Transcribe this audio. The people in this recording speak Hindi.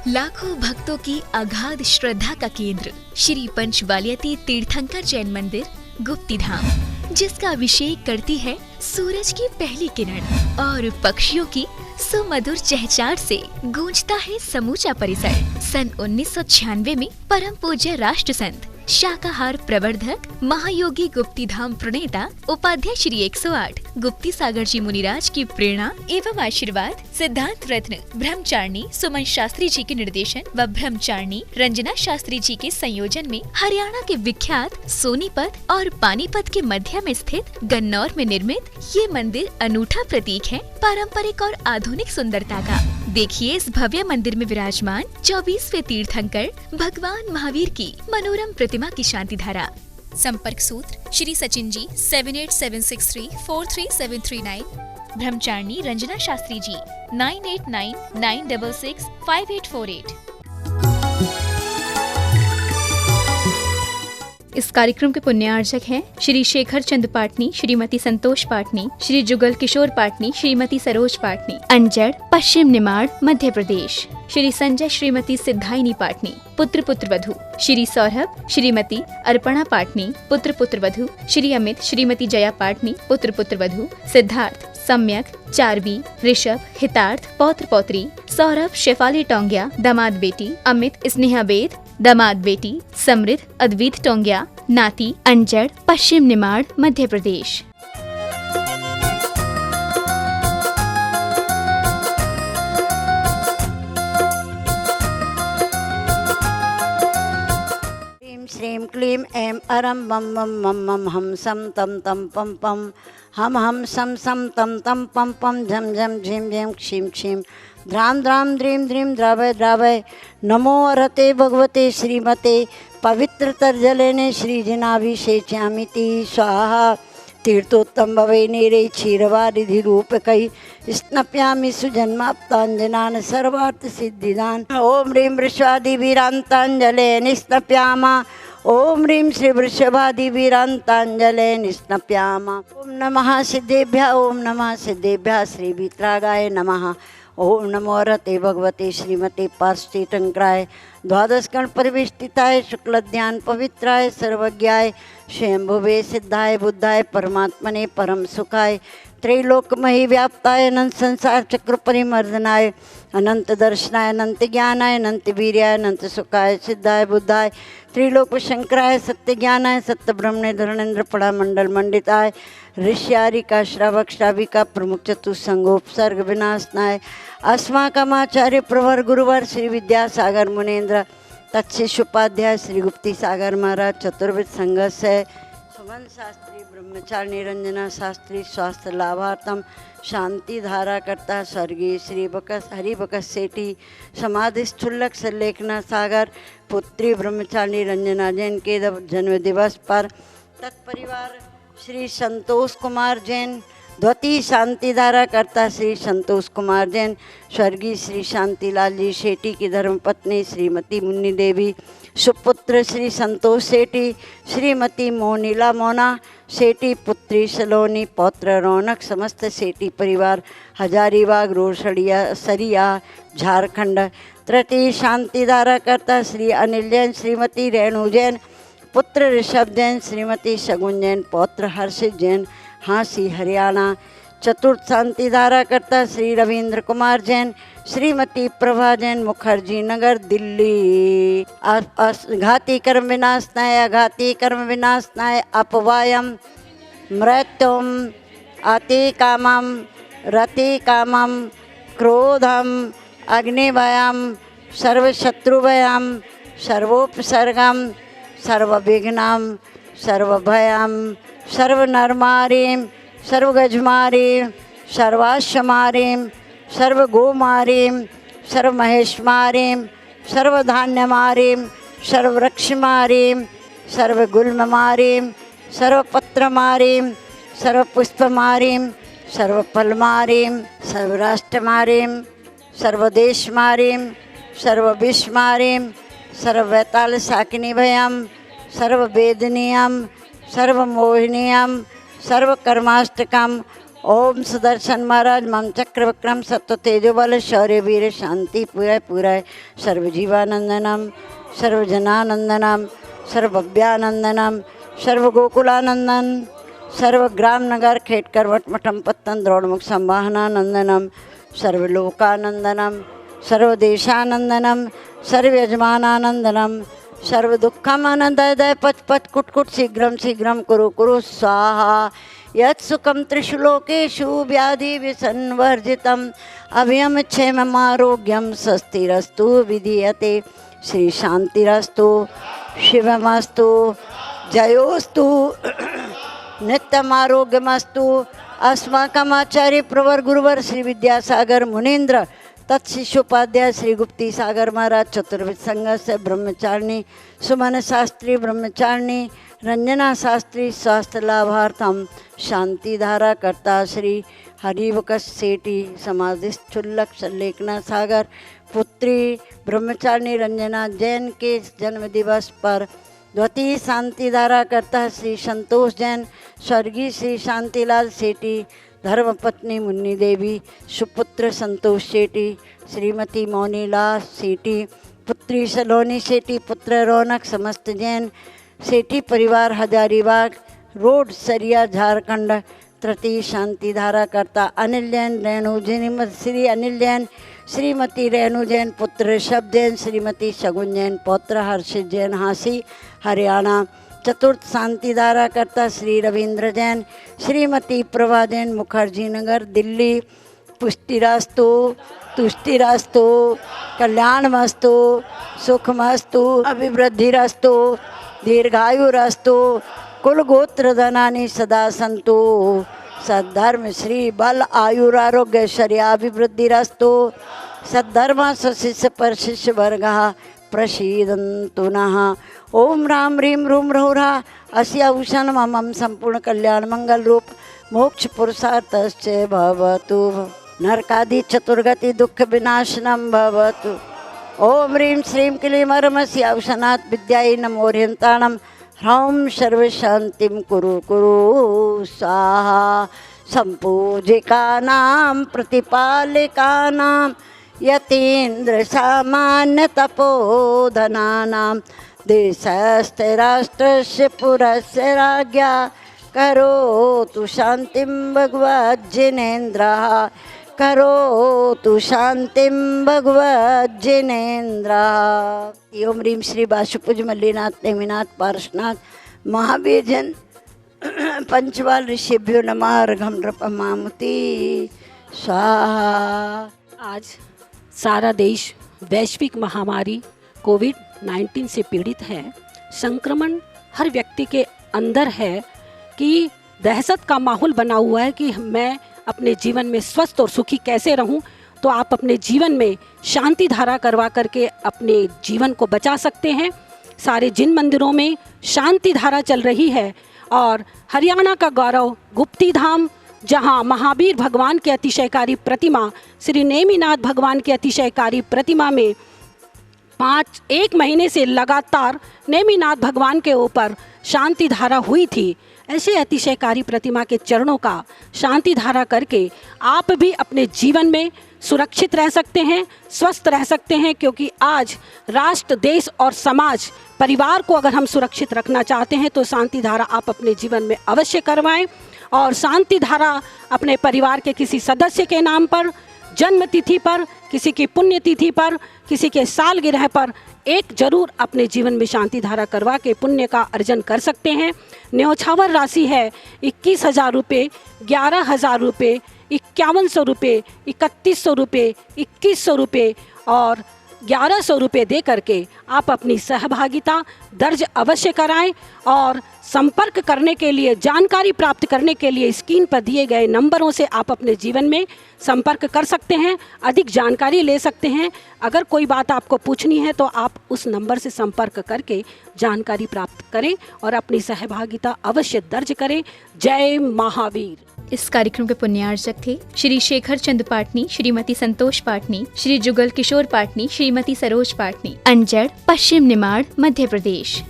लाखों भक्तों की अगाध श्रद्धा का केंद्र श्री पंचवालियती तीर्थंकर जैन मंदिर गुप्ती धाम, जिसका अभिषेक करती है सूरज की पहली किरण और पक्षियों की सुमधुर चहचहाट से गूंजता है समूचा परिसर। सन 1996 में परम पूज्य राष्ट्र संत शाकाहार प्रवर्धक महायोगी गुप्ती धाम प्रणेता उपाध्याय श्री 108 गुप्ती सागर जी मुनिराज की प्रेरणा एवं आशीर्वाद सिद्धांत रत्न ब्रह्मचारिणी सुमन शास्त्री जी के निर्देशन व ब्रह्मचारिणी रंजना शास्त्री जी के संयोजन में हरियाणा के विख्यात सोनीपत और पानीपत के मध्य में स्थित गन्नौर में निर्मित ये मंदिर अनूठा प्रतीक है पारंपरिक और आधुनिक सुंदरता का। देखिए इस भव्य मंदिर में विराजमान 24वें तीर्थंकर भगवान महावीर की मनोरम प्रतिमा की शांति धारा। संपर्क सूत्र श्री सचिन जी 7876343739, ब्रह्मचारिणी रंजना शास्त्री जी 9899665848। इस कार्यक्रम के पुण्यार्चक हैं श्री शेखर चंद पाटनी, श्रीमती संतोष पाटनी, श्री जुगल किशोर पाटनी, श्रीमती सरोज पाटनी, अंजड़ पश्चिम निमाड़ मध्य प्रदेश। श्री संजय श्रीमती सिद्धाइनी पाटनी, पुत्र पुत्र वधू। श्री सौरभ श्रीमती अर्पणा पाटनी, पुत्र पुत्र वधू। श्री अमित श्रीमती जया पाटनी, पुत्र पुत्र वधू। सिद्धार्थ सम्यक चारवी ऋषभ हितार्थ पौत्र पौत्री। सौरभ शेफाली टोंगिया दामाद बेटी। अमित स्नेहा बेद दामाद बेटी। समृद्ध अद्वित टोंगिया नाती अंजड़ पश्चिम निमाड़ मध्य प्रदेश। श्रीं क्लीं ऐं अरं मम मम मम मम हम सम तम तम पम पम हम सम सम तम तम पम पम झम झम झीम झीम क्षीम क्षीम ध्राम ध्राम द्रीम द्रीम द्रावय द्रावय। नमो अरहते भगवते श्रीमते पवित्रतर्जलेने श्रीजिनाभिषेच्यामिति स्वाहा। तीर्थोत्तम भवे नेरे क्षीरवारिधिरूपकै स्नप्यामि सुजन्माप्ताञ्जनान् सर्वार्थ सिद्धिदान्। ओम ह्रीं वृषभादिवीरान्ताञ्जले निस्नप्यामा। ओम ह्रीं श्री वृषभादिवीरान्ताञ्जले निस्नप्यामा। ओम नमः सिद्धेभ्यः ओम नमः सिद्धेभ्यः श्री वीतरागाय नमः। ओम नमो अरहते भगवते श्रीमते पार्श्वतीर्थंकराय द्वादश गण परिवेष्टिताय शुक्लध्यान पवित्राय सर्वज्ञाय स्वयंभुवे सिद्धाय बुद्धाय परमात्मने परम सुखाय त्रैलोकमहि व्याप्ताय अनंत संसार चक्र परिमर्दनाय अनंत दर्शनाय अनंत ज्ञानाय अनंत वीर्याय अनंत सुखाय सिद्धाय बुद्धाय त्रिलोक शंकराय सत्य ज्ञानाय सत्य ब्रह्मणे धरणेन्द्र पड़ा मंडल मंडिताय ऋष्यारिका श्रावक श्राविका प्रमुख चतुसंगोपसर्ग विनाशनाय अस्माकमाचार्य प्रवर गुरुवर श्री विद्यासागर मुनेन्द्र तत्शिष्य उपाध्याय श्री गुप्ती सागर महाराज चतुर्विद संघस्य सुमन शास्त्री ब्रह्मचारिणी रंजना शास्त्री स्वास्थ्य लाभार्थम शांति धारा करता स्वर्गीय श्री बकस हरिबकस सेठी समाधिस्थुल्लक सल्लेखना सागर पुत्री ब्रह्मचारिणी रंजना जैन के जन्म दिवस पर तत्परिवार श्री संतोष कुमार जैन द्वितीय शांति धारा करता श्री संतोष कुमार जैन स्वर्गीय श्री शांतिलाल जी शेट्टी की धर्मपत्नी श्रीमती मुन्नी देवी सुपुत्र श्री संतोष सेठी श्रीमती मोनीला मोना सेठी पुत्री सलोनी पौत्र रौनक समस्त सेठी परिवार हजारीबाग रोसड़िया सरिया झारखंड। तृतीय शांति धारा करता श्री अनिल जैन श्रीमती रेणु जैन पुत्र ऋषभ जैन श्रीमती शगुन जैन पौत्र हर्षित जैन हाँसी हरियाणा। चतुर्थ शांति धारा करता श्री रविंद्र कुमार जैन श्रीमती प्रभा जैन मुखर्जी नगर दिल्ली। घाती कर्म विनाशनाय अघाती कर्म विनाशनाय अपवायम मृत्युम अति कामम रति कामम क्रोधम अग्निभयम सर्वशत्रुभयम सर्वोपसर्गम सर्वविघ्नम सर्वभयम सर्वनरमारीं सर्वगजमारीं सर्वाश्वमारीं सर्वगोमारीं सर्वमहेशमारीं सर्वधान्यमारीं सर्ववृक्षमारीं सर्वगुल्ममारीं सर्वपत्रमारीं सर्वपुष्पमारीं सर्वफलमारीं सर्वराष्ट्रमारीं सर्वदेशमारीं सर्वविश्वमारीं सर्ववैतालशाकिनीभयं सर्ववेदनीयं सर्वमोहिनीयं सर्वकर्माष्टकम ओम सुदर्शन महाराज मम चक्र विक्रम सत्व तेजो बल शौर्य वीर शांति पूरय पूरय सर्वजीवानंदनम सर्वजनानंदनम सर्वभव्यानंदनम सर्वगोकुलानंदन सर्वग्राम नगर खेटकर वटमठम पत्तन द्रोणमुख संवाहनानंदनम सर्वलोकानंदनम सर्वदेशानंदनम सर्वयजमानानंदनम सर्वदुःखमानंदय पच पच कुट कुट शीघ्रम शीघ्रम कुरु कुरु स्वाहा यत् सुखम त्रिषु लोकेषु व्याधि विसंवर्जितम् अभयम क्षेमम् आरोग्यम स्वस्तिरस्तु विधीयते श्री शांतिरस्तु शिवमस्तु जयोस्तु नित्यम आरोग्यमस्तु अस्माकम् आचार्य प्रवर गुरुवर श्री विद्यासागर मुनीन्द्र तत्शिष्योपाध्याय श्री गुप्ती सागर महाराज चतुर्विद संघ से ब्रह्मचारिणी सुमन शास्त्री ब्रह्मचारिणी रंजना शास्त्री स्वास्थ्य लाभार्थम शांतिधारा कर्ता श्री हरिवकश सेठी समाधिस्थ क्षुल्लक संलेखना सागर पुत्री ब्रह्मचारिणी रंजना जैन के जन्म दिवस पर द्वितीय शांतिधारा करता श्री संतोष जैन स्वर्गीय श्री शांतिलाल सेठी धर्मपत्नी मुन्नी देवी सुपुत्र संतोष सेठी श्रीमती मौनीलाल सेठी पुत्री सलोनी सेठी पुत्र रौनक समस्त जैन सेठी परिवार हजारीबाग रोड सरिया झारखंड तृतीय शांतिधारा करता अनिल जैन रेणु जैन श्री अनिल जैन श्रीमती रेणु जैन पुत्र ऋषभ जैन श्रीमती शगुन जैन पौत्र हर्षित जैन हांसी हरियाणा चतुर्थ शांतिधारा करता श्री रविंद्र जैन श्रीमती प्रभा जैन मुखर्जी नगर दिल्ली पुष्टिरास्तु तुष्टिरास्तु कल्याणमस्तु सुखमस्तु अभिवृद्धिरस्तु दीर्घायुरस्तु कुल गोत्र धनानि सदा सन्तु सद्धर्म श्री बल आयुरारोग्य शर्याभिवृद्धिरस्तु सद्धर्म स्वशिष्य पर शिष्य वर्गः प्रसीदन्तु नः ओम राम ह्रीं रूम रहुरा अस्याभूषण मम संपूर्ण कल्याण मंगल रूप मोक्ष पुरुषार्थश्च भवतु नरकादि चतुर्गति दुख विनाशनम भवतु ओम ह्रीं श्रीं क्लीं परमस्याभूषणात् विद्यायै नमोऽर्यन्ताणं ह्रौं सर्वशान्तिं कुरु कुरु स्वाहा संपूजिकानां प्रतिपालिकानां यतीन्द्र सामान्य तपोधनानां देशस्य राष्ट्रस्य पुरस्य राज्ञा करोतु शान्तिं भगवज्जिनेन्द्रः करोतु शान्तिं भगवज्जिनेन्द्रः। ओम ह्रीं श्री वासुपूज मल्लीनाथ नेमिनाथ पार्श्वनाथ महावीर जन पंचवाल ऋषिभ्यो नमः अर्घं नृपमामुति स्वाहा। आज सारा देश वैश्विक महामारी कोविड-19 से पीड़ित है। संक्रमण हर व्यक्ति के अंदर है कि दहशत का माहौल बना हुआ है कि मैं अपने जीवन में स्वस्थ और सुखी कैसे रहूं। तो आप अपने जीवन में शांति धारा करवा करके अपने जीवन को बचा सकते हैं। सारे जिन मंदिरों में शांति धारा चल रही है और हरियाणा का गौरव गुप्ती धाम, जहां महावीर भगवान के अतिशयकारी प्रतिमा श्री नेमिनाथ भगवान के अतिशयकारी प्रतिमा में 1 महीने से लगातार नेमिनाथ भगवान के ऊपर शांति धारा हुई थी। ऐसे अतिशयकारी प्रतिमा के चरणों का शांति धारा करके आप भी अपने जीवन में सुरक्षित रह सकते हैं, स्वस्थ रह सकते हैं। क्योंकि आज राष्ट्र, देश और समाज, परिवार को अगर हम सुरक्षित रखना चाहते हैं तो शांति धारा आप अपने जीवन में अवश्य करवाएं। और शांति धारा अपने परिवार के किसी सदस्य के नाम पर, जन्म तिथि पर, किसी की पुण्यतिथि पर, किसी के सालगिरह पर एक जरूर अपने जीवन में शांति धारा करवा के पुण्य का अर्जन कर सकते हैं। न्यौछावर राशि है 21,000 रुपये, 11,000 रुपये, 5100 रुपये, 3100 रुपये, 2100 रुपये और 1100 रुपये दे करके आप अपनी सहभागिता दर्ज अवश्य कराएं। और संपर्क करने के लिए, जानकारी प्राप्त करने के लिए स्क्रीन पर दिए गए नंबरों से आप अपने जीवन में संपर्क कर सकते हैं, अधिक जानकारी ले सकते हैं। अगर कोई बात आपको पूछनी है तो आप उस नंबर से संपर्क करके जानकारी प्राप्त करें और अपनी सहभागिता अवश्य दर्ज करें। जय महावीर। इस कार्यक्रम के पुण्यार्चक थे श्री शेखर चंद पाटनी, श्रीमती संतोष पाटनी, श्री जुगल किशोर पाटनी, श्रीमती सरोज पाटनी, अंजड़, पश्चिम निमाड़, मध्य प्रदेश।